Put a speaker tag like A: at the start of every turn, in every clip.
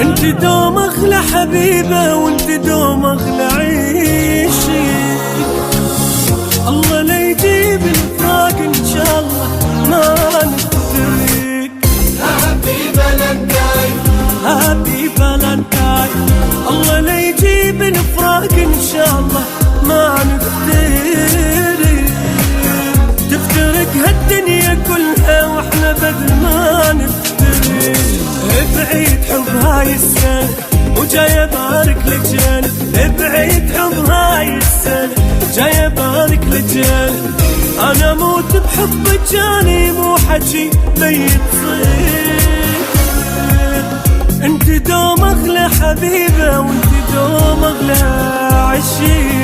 A: انت دوم اغلى حبيبة وانت دوم اغلى عيشي. الله لا يجيب الفراق ان شاء الله ما نفترق.
B: هابي فالنتاين
A: هابي فالنتاين. الله لا يجيب الفراق ان شاء الله ما نفترق. تفترق هالدنيا كلها واحنا بدل ما نفترق. بعيد حب هاي السنة وجاي ابارك لجل. بعيد حب هاي السنة جاي ابارك لجل. انا موت بحب جاني مو حكي بيت صير. انت دوم اغلى حبيبة وانت دوم اغلى عشيق.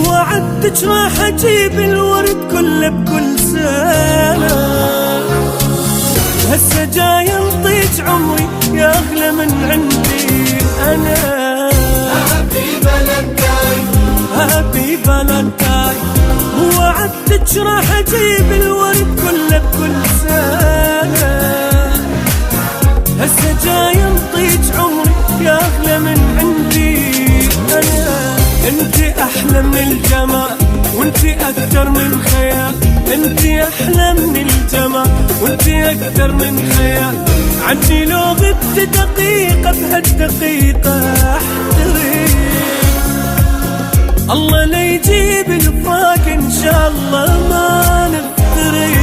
A: وعدتك راح اجيب الورد كله بكل سنة. هسه جاي انطيك عمري يا اغلى من عندي انا.
B: هابي فالنتاين
A: هابي فالنتاين. وعدتك راح اجيب الورد كله بكل سنة. هسه جاي انطيك عمري يا اغلى من عندي انا. انت احلى من الجمال وانت اكتر من خيال. انت احلى من الجمال وانت اكتر من خيال. عني لو غبت دقيقة بهالدقيقة احترق. الله لا يجيب الفراق ان شاء الله ما نفترق.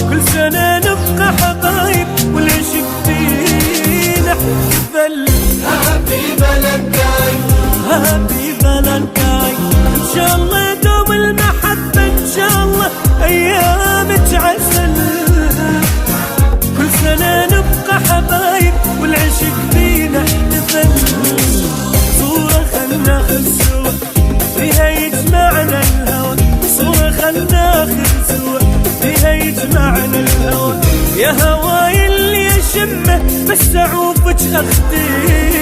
A: كل سنة نبقى حبايب والعشق فينا احتفل.
B: هابي فالنتاين
A: هابي فالنتاين. ان شاء الله دوم المحبة ان شاء الله ايامك عسل. كل سنة نبقى حبايب والعشق فينا احتفل. صورة خلنا ناخذ سوا فيها يجمعنا الهوى. صورة خلنا ناخذ سوا فيها يجمعنا الهوى. يا هواي اللي اشمه بس اعوفك اختي.